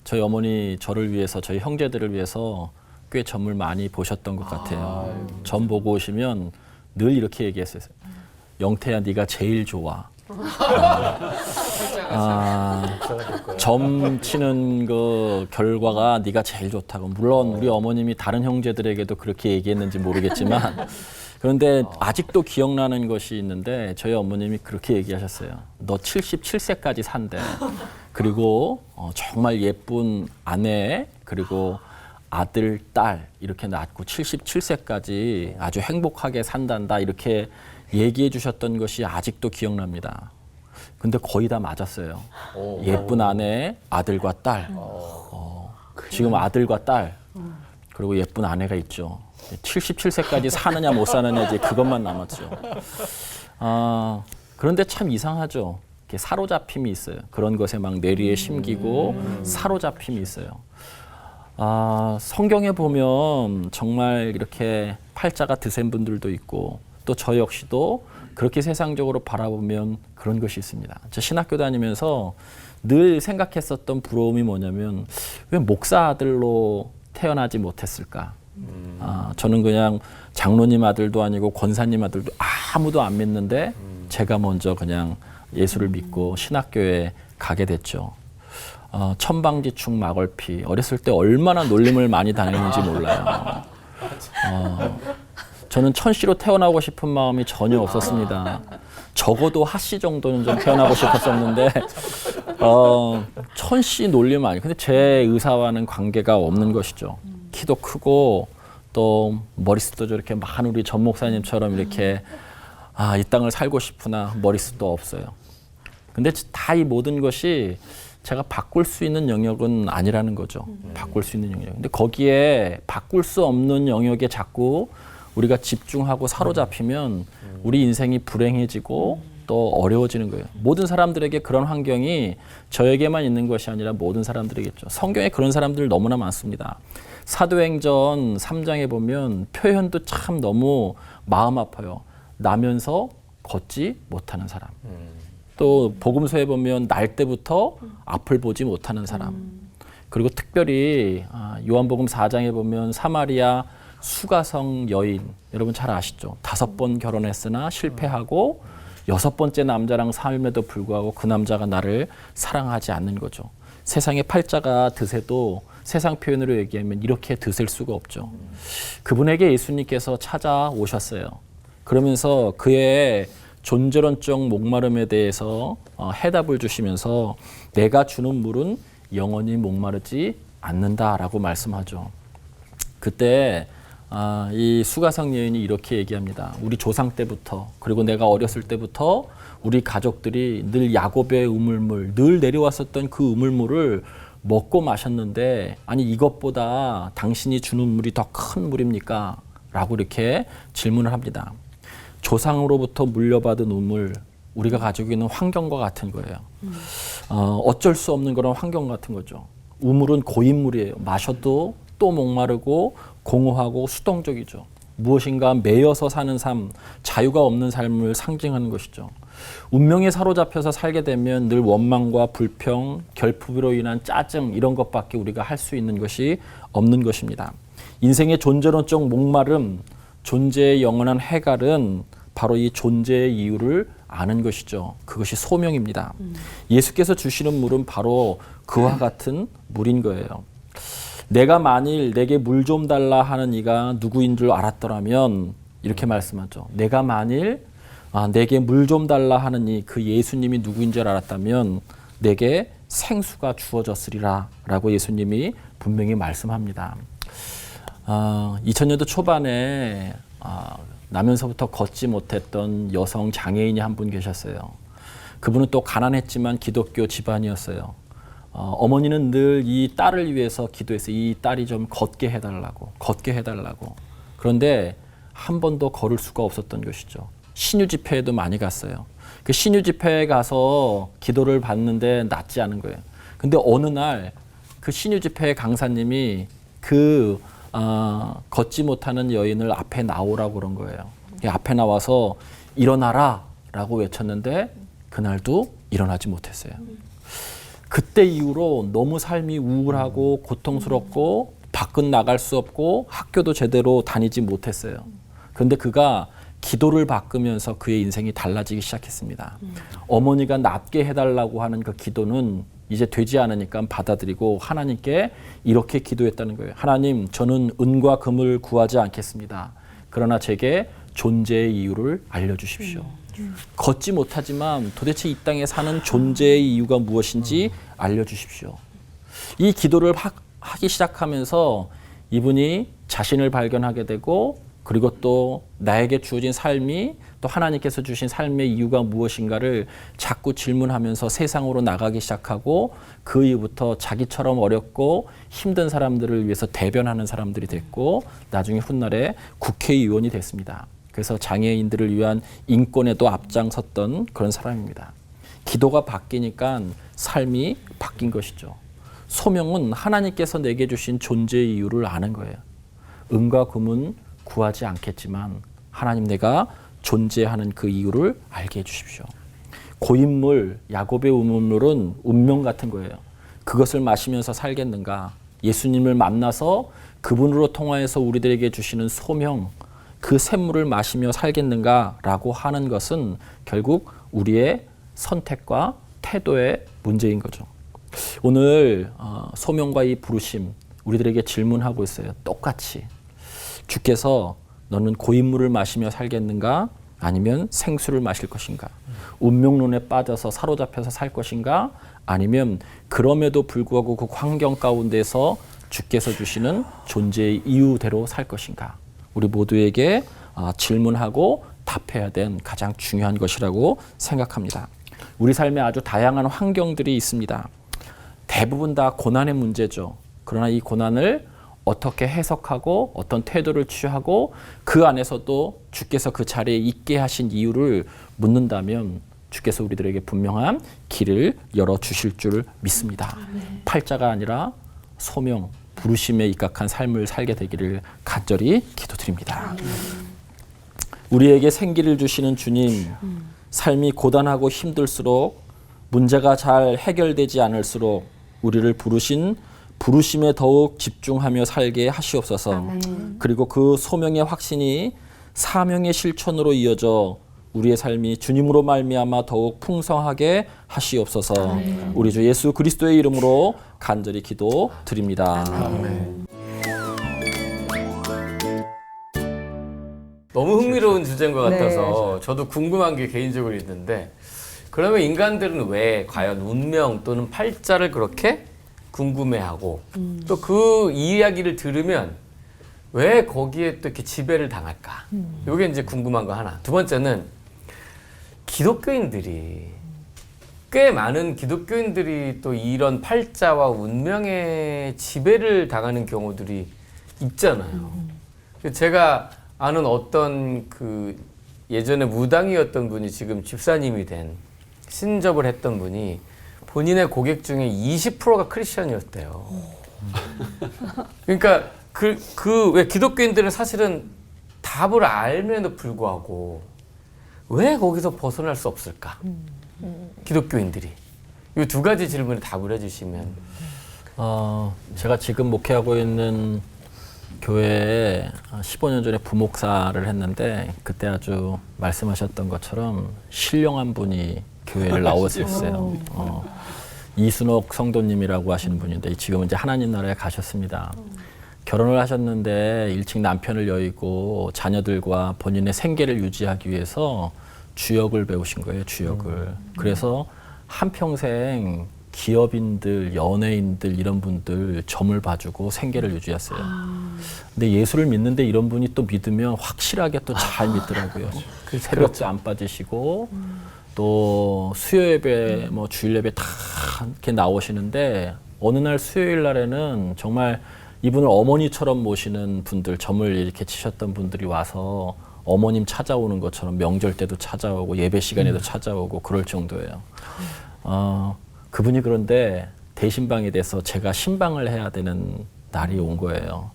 저희 어머니 저를 위해서, 저희 형제들을 위해서 꽤 점을 많이 보셨던 것 같아요. 점 보고 오시면 늘 이렇게 얘기했어요. 영태야, 네가 제일 좋아. 점 치는 그 결과가 네가 제일 좋다고. 물론 우리 어머님이 다른 형제들에게도 그렇게 얘기했는지 모르겠지만 그런데 아직도 기억나는 것이 있는데 저희 어머님이 그렇게 얘기하셨어요. 너 77세까지 산대. 그리고 정말 예쁜 아내, 그리고 아들, 딸 이렇게 낳고 77세까지 아주 행복하게 산단다, 이렇게 얘기해 주셨던 것이 아직도 기억납니다. 근데 거의 다 맞았어요. 예쁜 아내, 아들과 딸. 지금 아들과 딸, 그리고 예쁜 아내가 있죠. 77세까지 사느냐 못 사느냐 이제 그것만 남았죠. 그런데 참 이상하죠. 이렇게 사로잡힘이 있어요. 그런 것에 막 뇌리에 심기고 사로잡힘이 있어요. 성경에 보면 정말 이렇게 팔자가 드센 분들도 있고 또 저 역시도 그렇게 세상적으로 바라보면 그런 것이 있습니다. 저 신학교 다니면서 늘 생각했었던 부러움이 뭐냐면 왜 목사 아들로 태어나지 못했을까? 저는 그냥 장로님 아들도 아니고 권사님 아들도 아무도 안 믿는데 제가 먼저 그냥 예수를 믿고 신학교에 가게 됐죠. 천방지축 막얼피, 어렸을 때 얼마나 놀림을 많이 당했는지 몰라요. 저는 천씨로 태어나고 싶은 마음이 전혀 없었습니다. 적어도 하씨 정도는 좀 태어나고 싶었었는데 천씨 놀림 아니에요. 근데 제 의사와는 관계가 없는 것이죠. 키도 크고 또 머리숱도 저렇게 많은 우리 전 목사님처럼 이렇게 이 땅을 살고 싶으나 머리숱도 없어요. 근데 다 이 모든 것이 제가 바꿀 수 있는 영역은 아니라는 거죠. 바꿀 수 있는 영역. 근데 거기에 바꿀 수 없는 영역에 자꾸 우리가 집중하고 사로잡히면 우리 인생이 불행해지고 또 어려워지는 거예요. 모든 사람들에게 그런 환경이 저에게만 있는 것이 아니라 모든 사람들에게죠. 성경에 그런 사람들 너무나 많습니다. 사도행전 3장에 보면 표현도 참 너무 마음 아파요. 나면서 걷지 못하는 사람. 또 복음서에 보면 날 때부터 앞을 보지 못하는 사람. 그리고 특별히 요한복음 4장에 보면 사마리아 수가성 여인, 여러분 잘 아시죠? 5번 결혼했으나 실패하고 6번째 남자랑 삶에도 불구하고 그 남자가 나를 사랑하지 않는 거죠. 세상에 팔자가 드세도 세상 표현으로 얘기하면 이렇게 드셀 수가 없죠. 그분에게 예수님께서 찾아오셨어요. 그러면서 그의 존재론적 목마름에 대해서 해답을 주시면서 내가 주는 물은 영원히 목마르지 않는다라고 말씀하죠. 그때 이 수가성 여인이 이렇게 얘기합니다. 우리 조상 때부터, 그리고 내가 어렸을 때부터 우리 가족들이 늘 야곱의 우물물, 늘 내려왔었던 그 우물물을 먹고 마셨는데 아니 이것보다 당신이 주는 물이 더 큰 물입니까? 라고 이렇게 질문을 합니다. 조상으로부터 물려받은 우물, 우리가 가지고 있는 환경과 같은 거예요. 어쩔 수 없는 그런 환경 같은 거죠. 우물은 고인물이에요. 마셔도 또 목마르고 공허하고 수동적이죠. 무엇인가 매여서 사는 삶, 자유가 없는 삶을 상징하는 것이죠. 운명에 사로잡혀서 살게 되면 늘 원망과 불평, 결핍으로 인한 짜증 이런 것밖에 우리가 할 수 있는 것이 없는 것입니다. 인생의 존재론적 목마름, 존재의 영원한 해갈은 바로 이 존재의 이유를 아는 것이죠. 그것이 소명입니다. 예수께서 주시는 물은 바로 그와 같은 물인 거예요. 내가 만일 내게 물 좀 달라 하는 이가 누구인 줄 알았더라면 이렇게 말씀하죠. 내가 만일 내게 물 좀 달라 하는 이 그 예수님이 누구인 줄 알았다면 내게 생수가 주어졌으리라 라고 예수님이 분명히 말씀합니다. 2000년도 초반에 나면서부터 걷지 못했던 여성 장애인이 한 분 계셨어요. 그분은 또 가난했지만 기독교 집안이었어요. 어머니는 늘 이 딸을 위해서 기도했어요. 이 딸이 좀 걷게 해달라고. 그런데 한 번도 걸을 수가 없었던 것이죠. 신유 집회에도 많이 갔어요. 그 신유 집회에 가서 기도를 받는데 낫지 않은 거예요. 근데 어느 날 그 신유 집회 강사님이 걷지 못하는 여인을 앞에 나오라고 그런 거예요. 앞에 나와서 일어나라 라고 외쳤는데 그날도 일어나지 못했어요. 그때 이후로 너무 삶이 우울하고 고통스럽고 밖은 나갈 수 없고 학교도 제대로 다니지 못했어요. 그런데 그가 기도를 바꾸면서 그의 인생이 달라지기 시작했습니다. 어머니가 낫게 해달라고 하는 그 기도는 이제 되지 않으니까 받아들이고 하나님께 이렇게 기도했다는 거예요. 하나님, 저는 은과 금을 구하지 않겠습니다. 그러나 제게 존재의 이유를 알려주십시오. 걷지 못하지만 도대체 이 땅에 사는 존재의 이유가 무엇인지 알려주십시오. 이 기도를 하기 시작하면서 이분이 자신을 발견하게 되고 그리고 또 나에게 주어진 삶이 또 하나님께서 주신 삶의 이유가 무엇인가를 자꾸 질문하면서 세상으로 나가기 시작하고 그 이후부터 자기처럼 어렵고 힘든 사람들을 위해서 대변하는 사람들이 됐고 나중에 훗날에 국회의원이 됐습니다. 그래서 장애인들을 위한 인권에도 앞장섰던 그런 사람입니다. 기도가 바뀌니까 삶이 바뀐 것이죠. 소명은 하나님께서 내게 주신 존재의 이유를 아는 거예요. 은과 금은 구하지 않겠지만 하나님 내가 존재하는 그 이유를 알게 해주십시오. 고인물, 야곱의 우물은 운명 같은 거예요. 그것을 마시면서 살겠는가? 예수님을 만나서 그분으로 통하여서 우리들에게 주시는 소명, 그 샘물을 마시며 살겠는가라고 하는 것은 결국 우리의 선택과 태도의 문제인 거죠. 오늘 소명과 이 부르심 우리들에게 질문하고 있어요. 똑같이 주께서 너는 고인물을 마시며 살겠는가 아니면 생수를 마실 것인가? 운명론에 빠져서 사로잡혀서 살 것인가 아니면 그럼에도 불구하고 그 환경 가운데서 주께서 주시는 존재의 이유대로 살 것인가? 우리 모두에게 질문하고 답해야 된 가장 중요한 것이라고 생각합니다. 우리 삶에 아주 다양한 환경들이 있습니다. 대부분 다 고난의 문제죠. 그러나 이 고난을 어떻게 해석하고 어떤 태도를 취하고 그 안에서도 주께서 그 자리에 있게 하신 이유를 묻는다면 주께서 우리들에게 분명한 길을 열어주실 줄 믿습니다. 팔자가 아니라 소명, 부르심에 입각한 삶을 살게 되기를 간절히 기도드립니다. 우리에게 생기를 주시는 주님, 삶이 고단하고 힘들수록 문제가 잘 해결되지 않을수록 우리를 부르신 부르심에 더욱 집중하며 살게 하시옵소서. 아멘. 그리고 그 소명의 확신이 사명의 실천으로 이어져 우리의 삶이 주님으로 말미암아 더욱 풍성하게 하시옵소서. 아멘. 우리 주 예수 그리스도의 이름으로 간절히 기도드립니다. 아멘. 너무 흥미로운 주제인 것 같아서 저도 궁금한 게 개인적으로 있는데 그러면 인간들은 왜 과연 운명 또는 팔자를 그렇게 궁금해하고 또 그 이야기를 들으면 왜 거기에 또 이렇게 지배를 당할까? 이게 이제 궁금한 거 하나. 두 번째는 기독교인들이 꽤 많은 기독교인들이 또 이런 팔자와 운명에 지배를 당하는 경우들이 있잖아요. 제가 아는 어떤 그 예전에 무당이었던 분이 지금 집사님이 된 신접을 했던 분이 본인의 고객 중에 20%가 크리스천이었대요. 그러니까 왜 기독교인들은 사실은 답을 알면도 불구하고 왜 거기서 벗어날 수 없을까? 기독교인들이. 이 두 가지 질문에 답을 해주시면. 제가 지금 목회하고 있는 교회에 15년 전에 부목사를 했는데 그때 아주 말씀하셨던 것처럼 신령한 분이 교회를 나오셨어요. 이순옥 성도님이라고 하시는 분인데 지금 이제 하나님 나라에 가셨습니다. 결혼을 하셨는데 일찍 남편을 여의고 자녀들과 본인의 생계를 유지하기 위해서 주역을 배우신 거예요. 주역을. 그래서 한평생 기업인들, 연예인들 이런 분들 점을 봐주고 생계를 유지했어요. 근데 예수를 믿는데 이런 분이 또 믿으면 확실하게 또 잘 믿더라고요. 새벽도 안 빠지시고 또 수요 예배, 뭐 주일 예배 다 이렇게 나오시는데 어느 날 수요일 날에는 정말 이분을 어머니처럼 모시는 분들, 점을 이렇게 치셨던 분들이 와서 어머님 찾아오는 것처럼 명절 때도 찾아오고 예배 시간에도 찾아오고 그럴 정도예요. 그분이 그런데 대신방에 대해서 제가 신방을 해야 되는 날이 온 거예요.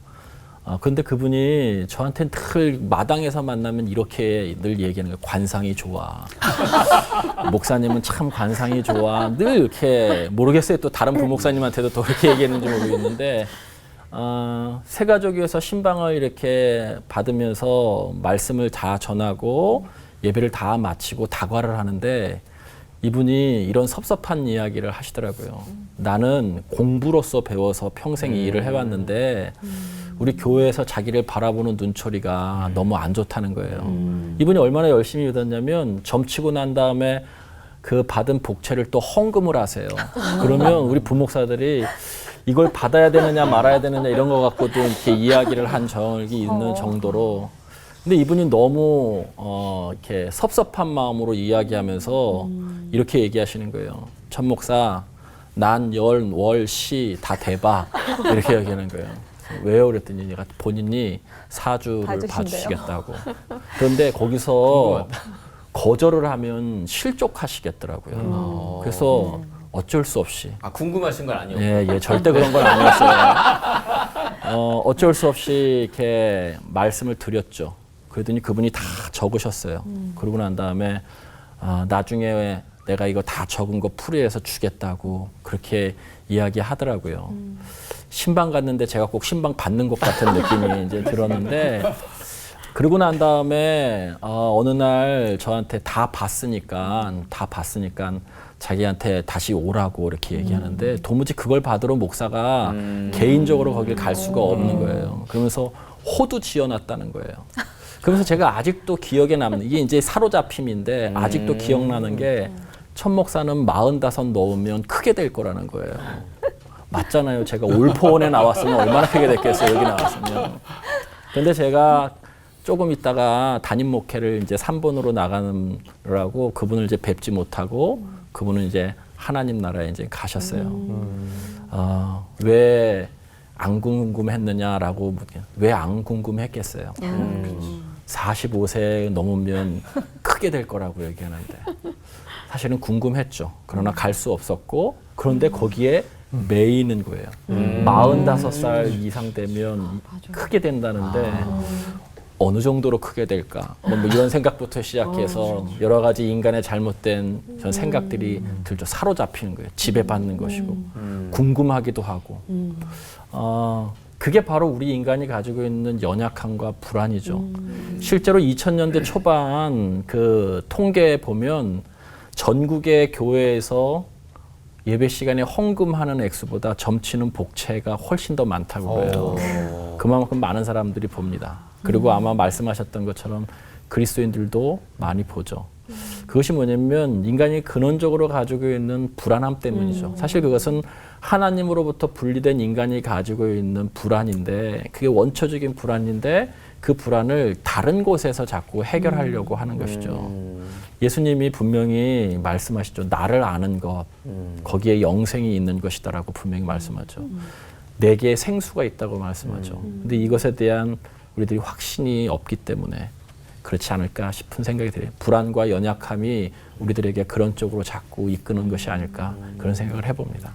근데 그분이 저한테는 늘 마당에서 만나면 이렇게 늘 얘기하는 거예요. 관상이 좋아. 목사님은 참 관상이 좋아. 늘 이렇게 모르겠어요. 또 다른 부목사님한테도 또 그렇게 얘기했는지 모르겠는데 새 가족위에서 신방을 이렇게 받으면서 말씀을 다 전하고 예배를 다 마치고 다과를 하는데 이분이 이런 섭섭한 이야기를 하시더라고요. 나는 공부로서 배워서 평생 이 일을 해왔는데 우리 교회에서 자기를 바라보는 눈초리가 너무 안 좋다는 거예요. 이분이 얼마나 열심히 믿었냐면 점치고 난 다음에 그 받은 복채를 또 헌금을 하세요. 그러면 우리 부목사들이 이걸 받아야 되느냐 말아야 되느냐 이런 거 갖고도 이렇게 이야기를 한 적이 있는 정도로. 근데 이분이 너무 이렇게 섭섭한 마음으로 이야기하면서 이렇게 얘기하시는 거예요. 천 목사, 난 열, 월, 시 다 대박 이렇게 얘기하는 거예요. 왜요? 그랬더니 얘가 본인이 사주를 봐주시겠다고. 그런데 거기서 거절을 하면 실족하시겠더라고요. 그래서 어쩔 수 없이. 궁금하신 건 아니었고. 예, 절대 그런 건 아니었어요. 어쩔 수 없이 이렇게 말씀을 드렸죠. 그러더니 그분이 다 적으셨어요. 그러고 난 다음에 나중에 내가 이거 다 적은 거 풀이해서 주겠다고 그렇게 이야기하더라고요. 신방 갔는데 제가 꼭 신방 받는 것 같은 느낌이 이제 들었는데 그러고 난 다음에 어느 날 저한테 다 봤으니까 자기한테 다시 오라고 이렇게 얘기하는데 도무지 그걸 받으러 목사가 개인적으로 거길 갈 수가 없는 거예요. 그러면서 호도 지어놨다는 거예요. 그러면서 제가 아직도 기억에 남는 이게 이제 사로잡힘인데 아직도 기억나는 게 천 목사는 45 넣으면 크게 될 거라는 거예요. 맞잖아요. 제가 올포원에 나왔으면 얼마나 크게 됐겠어요. 여기 나왔으면. 근데 제가 조금 있다가 담임 목회를 이제 3번으로 나가느라고 그분을 이제 뵙지 못하고 그분은 이제 하나님 나라에 이제 가셨어요. 왜 안 궁금했느냐라고 왜 안 궁금했겠어요. 45세 넘으면 크게 될 거라고 얘기하는데 사실은 궁금했죠. 그러나 갈 수 없었고 그런데 거기에 매이는 거예요. 45살 이상 되면 크게 된다는데 어느 정도로 크게 될까? 뭐 이런 생각부터 시작해서 여러 가지 인간의 잘못된 전 생각들이 들죠. 사로잡히는 거예요. 지배받는 것이고 궁금하기도 하고. 그게 바로 우리 인간이 가지고 있는 연약함과 불안이죠. 실제로 2000년대 초반 그 통계에 보면 전국의 교회에서 예배 시간에 헌금하는 액수보다 점치는 복채가 훨씬 더 많다고 해요. 그만큼 많은 사람들이 봅니다. 그리고 아마 말씀하셨던 것처럼 그리스도인들도 많이 보죠. 그것이 뭐냐면 인간이 근원적으로 가지고 있는 불안함 때문이죠. 사실 그것은 하나님으로부터 분리된 인간이 가지고 있는 불안인데 그게 원초적인 불안인데 그 불안을 다른 곳에서 자꾸 해결하려고 하는 것이죠. 예수님이 분명히 말씀하시죠. 나를 아는 것, 거기에 영생이 있는 것이다라고 분명히 말씀하죠. 내게 생수가 있다고 말씀하죠. 근데 이것에 대한 우리들이 확신이 없기 때문에 그렇지 않을까 싶은 생각이 들어요. 불안과 연약함이 우리들에게 그런 쪽으로 자꾸 이끄는 것이 아닐까 그런 생각을 해봅니다.